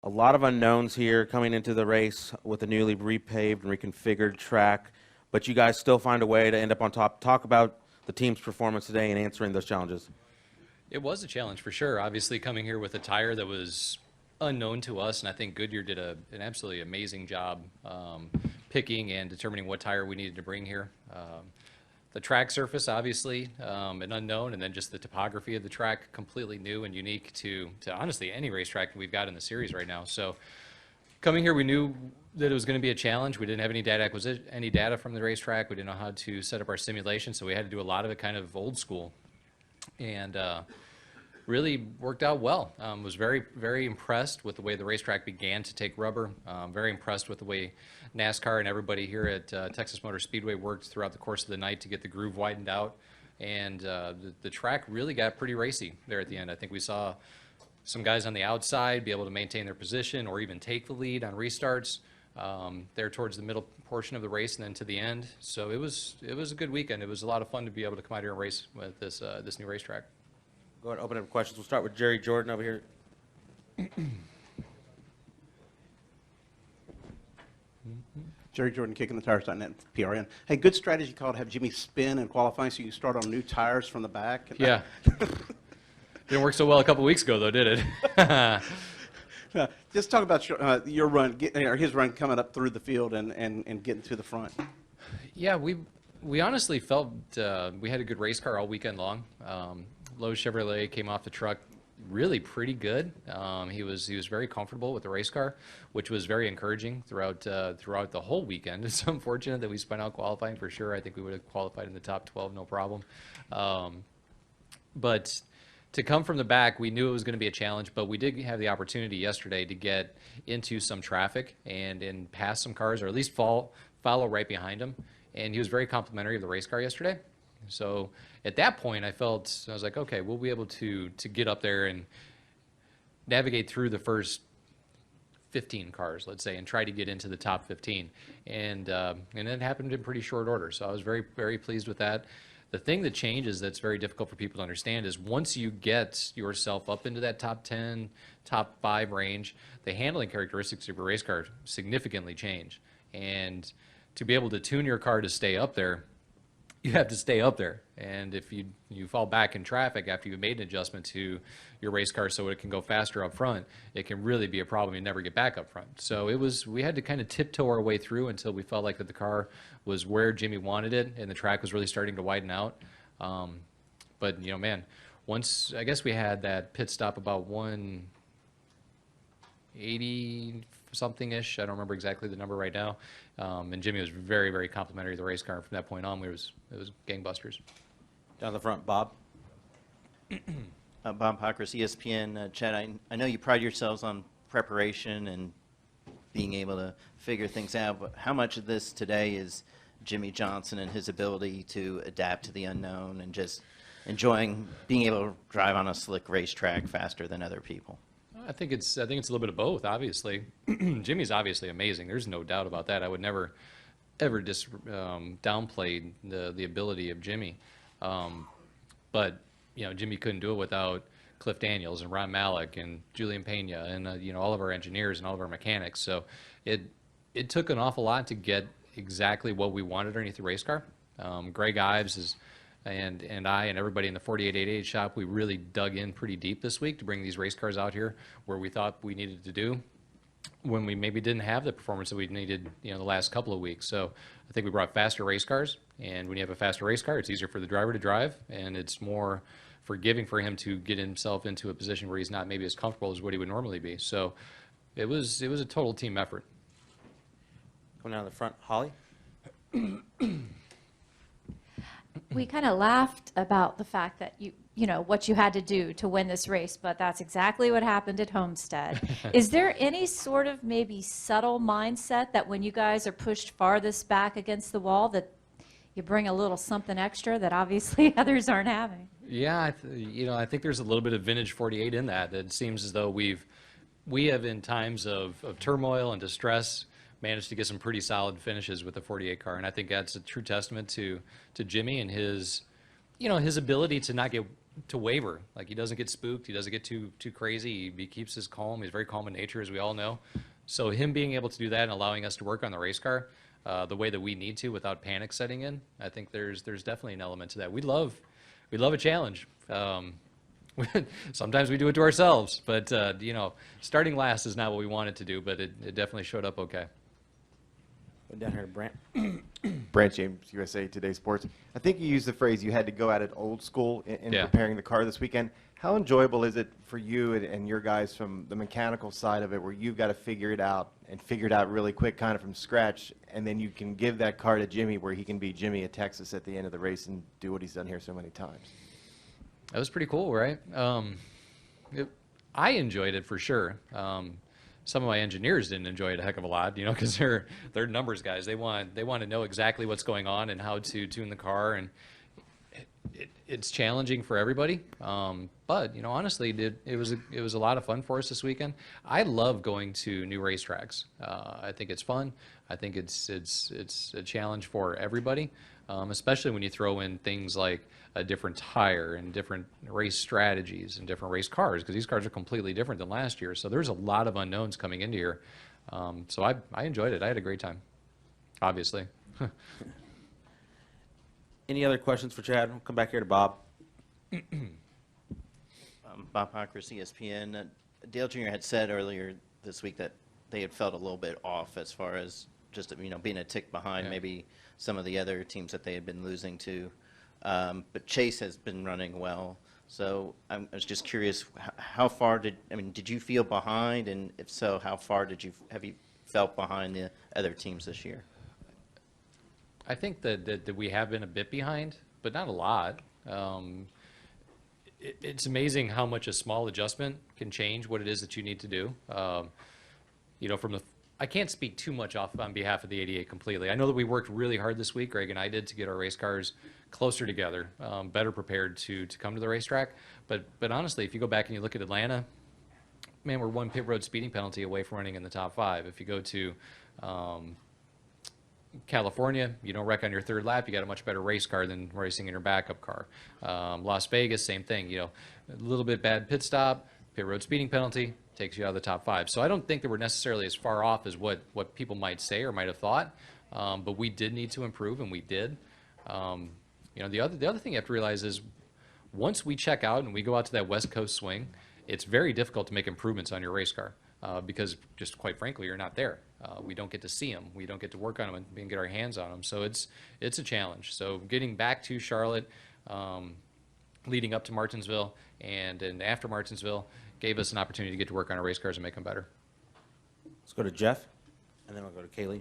A lot of unknowns here coming into the race with a newly repaved and reconfigured track, but you guys still find a way to end up on top. Talk about the team's performance today and answering those challenges. It was a challenge for sure. Obviously, coming here with a tire that was unknown to us, and I think Goodyear did an absolutely amazing job picking and determining what tire we needed to bring here. The track surface, obviously, an unknown, and then just the topography of the track, completely new and unique to honestly any racetrack we've got in the series right now. So coming here, we knew that it was going to be a challenge. We didn't have any data from the racetrack. We didn't know how to set up our simulation, so we had to do a lot of it kind of old school, and really worked out well. Was very, very impressed with the way the racetrack began to take rubber. Very impressed with the way NASCAR and everybody here at Texas Motor Speedway worked throughout the course of the night to get the groove widened out. And the track really got pretty racy there at the end. I think we saw some guys on the outside be able to maintain their position or even take the lead on restarts there towards the middle portion of the race and then to the end. So it was a good weekend. It was a lot of fun to be able to come out here and race with this new racetrack. Go ahead and open up questions. We'll start with Jerry Jordan over here. Jerry Jordan, kicking the tires.net, PRN. Hey, good strategy call to have Jimmy spin in qualifying so you can start on new tires from the back. Yeah. Didn't work so well a couple weeks ago, though, did it? Just talk about your run, or his run coming up through the field and getting to the front. Yeah, we honestly felt we had a good race car all weekend long. Lowe's Chevrolet came off the truck really pretty good. He was very comfortable with the race car, which was very encouraging throughout the whole weekend. It's unfortunate that we spun out qualifying for sure. I think we would have qualified in the top 12, no problem. But to come from the back, we knew it was going to be a challenge, but we did have the opportunity yesterday to get into some traffic and pass some cars, or at least follow right behind him. And he was very complimentary of the race car yesterday. So at that point, I was like, okay, we'll be able to get up there and navigate through the first 15 cars, let's say, and try to get into the top 15. And it happened in pretty short order. So I was very, very pleased with that. The thing that changes that's very difficult for people to understand is once you get yourself up into that top 10, top 5 range, the handling characteristics of your race car significantly change. And to be able to tune your car to stay up there, you have to stay up there. And if you fall back in traffic after you've made an adjustment to your race car so it can go faster up front, it can really be a problem. You never get back up front. So we had to kind of tiptoe our way through until we felt like that the car was where Jimmy wanted it and the track was really starting to widen out. But, man, once I guess we had that pit stop about 180 something-ish. I don't remember exactly the number right now. And Jimmy was very, very complimentary of the race car. And from that point on, it was gangbusters. Down the front, Bob. Bob Pockris, ESPN. Chad, I know you pride yourselves on preparation and being able to figure things out, but how much of this today is Jimmy Johnson and his ability to adapt to the unknown and just enjoying being able to drive on a slick racetrack faster than other people? I think it's a little bit of both, obviously. Jimmy's obviously amazing. There's no doubt about that. I would never, ever downplay the ability of Jimmy. But, Jimmy couldn't do it without Cliff Daniels and Ron Malik and Julian Pena and, all of our engineers and all of our mechanics. So it took an awful lot to get exactly what we wanted underneath the race car. Greg Ives and I and everybody in the 4888 shop, we really dug in pretty deep this week to bring these race cars out here where we thought we needed to do when we maybe didn't have the performance that we needed, the last couple of weeks. So I think we brought faster race cars, and when you have a faster race car, it's easier for the driver to drive, and it's more forgiving for him to get himself into a position where he's not maybe as comfortable as what he would normally be. So it was a total team effort. Coming down the front, Holly. We kind of laughed about the fact that what you had to do to win this race, but that's exactly what happened at Homestead. Is there any sort of maybe subtle mindset that when you guys are pushed farthest back against the wall that you bring a little something extra that obviously others aren't having? Yeah, I think there's a little bit of vintage 48 in that. It seems as though we have in times of turmoil and distress managed to get some pretty solid finishes with the 48 car, and I think that's a true testament to Jimmy and his ability to not get to waver. Like, he doesn't get spooked. He doesn't get too crazy. He keeps his calm. He's very calm in nature, as we all know. So him being able to do that and allowing us to work on the race car the way that we need to without panic setting in, I think there's definitely an element to that. We love a challenge. Sometimes we do it to ourselves, but you know, starting last is not what we wanted to do, but it definitely showed up okay. Down here, Brant. Brant James, USA Today Sports. I think you used the phrase you had to go at it old school in Yeah. preparing the car this weekend. How enjoyable is it for you and your guys from the mechanical side of it, where you've got to figure it out really quick, kind of from scratch, and then you can give that car to Jimmy, where he can be Jimmy at Texas at the end of the race and do what he's done here so many times? That was pretty cool, right? I enjoyed it for sure. Some of my engineers didn't enjoy it a heck of a lot, you know, because they're numbers guys. They want to know exactly what's going on and how to tune the car, and it's challenging for everybody. But you know, honestly, it was a lot of fun for us this weekend. I love going to new racetracks. I think it's fun. I think it's a challenge for everybody, especially when you throw in things like a different tire and different race strategies and different race cars, because these cars are completely different than last year. So there's a lot of unknowns coming into here. So I enjoyed it. I had a great time, obviously. Any other questions for Chad? We'll come back here to Bob. Bob Hockers, ESPN. Dale Jr. had said earlier this week that they had felt a little bit off as far as just, you know, being a tick behind Yeah. maybe some of the other teams that they had been losing to. But Chase has been running well. So I was just curious, how far did you feel behind? And if so, how far have you felt behind the other teams this year? I think that we have been a bit behind, but not a lot. It's amazing how much a small adjustment can change what it is that you need to do. You know, I can't speak too much off on behalf of the 88 completely. I know that we worked really hard this week, Greg and I did, to get our race cars closer together, better prepared to come to the racetrack. But honestly, if you go back and you look at Atlanta, man, we're one pit road speeding penalty away from running in the top 5. If you go to California, you don't wreck on your third lap, you got a much better race car than racing in your backup car. Las Vegas, same thing. You know, a little bit bad pit stop, pit road speeding penalty, takes you out of the top 5. So I don't think that we're necessarily as far off as what people might say or might have thought. But we did need to improve, and we did. You know, the other thing you have to realize is once we check out and we go out to that West Coast swing, it's very difficult to make improvements on your race car because, just quite frankly, you're not there. We don't get to see them. We don't get to work on them and get our hands on them. So it's a challenge. So getting back to Charlotte, leading up to Martinsville, and after Martinsville, gave us an opportunity to get to work on our race cars and make them better. Let's go to Jeff, and then we'll go to Kaylee.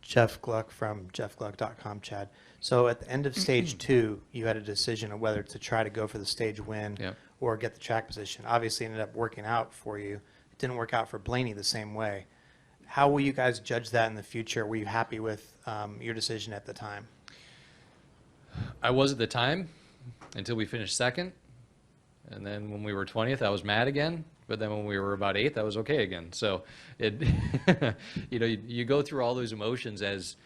Jeff Gluck from jeffgluck.com, Chad. So at the end of stage 2, you had a decision of whether to try to go for the stage win Yep. or get the track position. Obviously, it ended up working out for you. It didn't work out for Blaney the same way. How will you guys judge that in the future? Were you happy with your decision at the time? I was at the time until we finished second. And then when we were 20th, I was mad again. But then when we were about 8th, I was okay again. So it, you know, you go through all those emotions as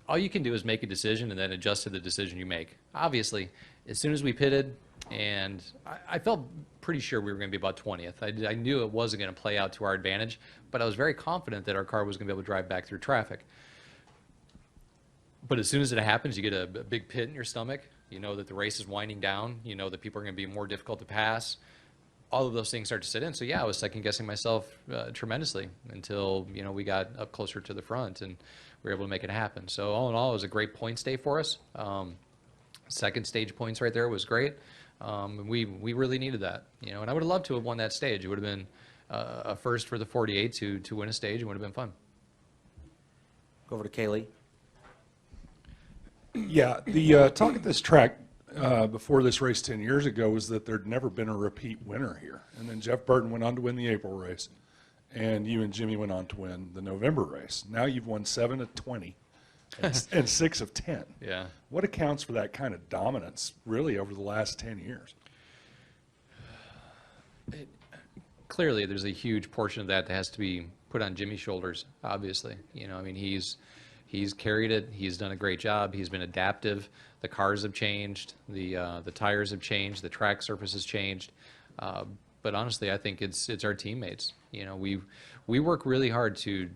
all you can do is make a decision and then adjust to the decision you make. Obviously, as soon as we pitted, and I felt pretty sure we were going to be about 20th. I knew it wasn't going to play out to our advantage, but I was very confident that our car was going to be able to drive back through traffic. But as soon as it happens, you get a big pit in your stomach. You know that the race is winding down. You know that people are going to be more difficult to pass. All of those things start to sit in. So yeah, I was second guessing myself tremendously until, you know, we got up closer to the front and we were able to make it happen. So all in all, it was a great points day for us. Second stage points right there was great. We really needed that, you know, and I would have loved to have won that stage. It would have been a first for the 48 to win a stage. It would have been fun. Go over to Kaylee. Yeah, the talk at this track before this race 10 years ago was that there'd never been a repeat winner here. And then Jeff Burton went on to win the April race, and you and Jimmy went on to win the November race. Now you've won 7 of 20 and 6 of 10. Yeah. What accounts for that kind of dominance, really, over the last 10 years? Clearly, there's a huge portion of that has to be put on Jimmy's shoulders, obviously. You know, I mean, he's He's carried it. He's done a great job. He's been adaptive. The cars have changed. The tires have changed. The track surface has changed. But honestly, I think it's our teammates. You know, we work really hard to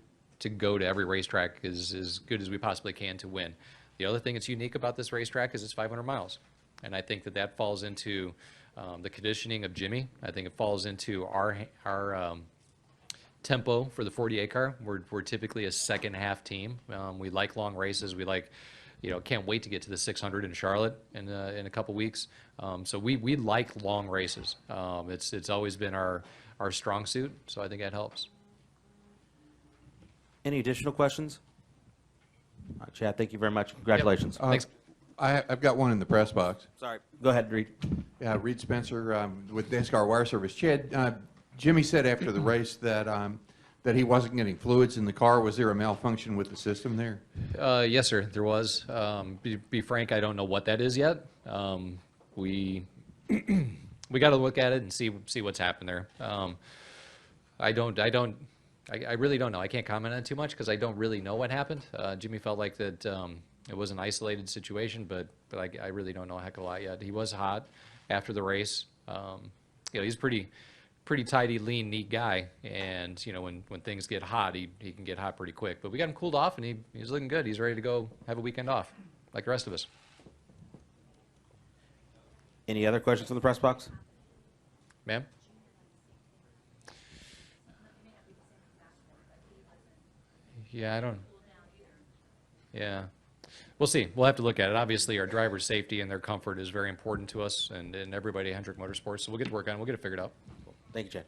go to every racetrack as good as we possibly can to win. The other thing that's unique about this racetrack is it's 500 miles. And I think that falls into the conditioning of Jimmy. I think it falls into our tempo for the 48 car. We're typically a second half team. We like long races. We like, you know, can't wait to get to the 600 in Charlotte in a couple weeks. So we like long races. It's always been our strong suit. So I think that helps. Any additional questions? All right, Chad, thank you very much. Congratulations. Thanks. I've got one in the press box. Sorry. Go ahead, Reed. Yeah, Reed Spencer with NASCAR Wire Service. Chad, Jimmy said after the race that that he wasn't getting fluids in the car. Was there a malfunction with the system there? Yes, sir, there was. Be frank, I don't know what that is yet. We we got to look at it and see what's happened there. I really don't know. I can't comment on it too much because I don't really know what happened. Jimmy felt like that it was an isolated situation, but I really don't know a heck of a lot yet. He was hot after the race. You know, he's pretty tidy, lean, neat guy, and you know when things get hot, he can get hot pretty quick. But we got him cooled off, and he's looking good. He's ready to go have a weekend off, like the rest of us. Any other questions from the press box? Ma'am? Yeah, I don't. Yeah. We'll see. We'll have to look at it. Obviously, our driver's safety and their comfort is very important to us and everybody at Hendrick Motorsports. So we'll get to work on it. We'll get it figured out. Thank you, Chad.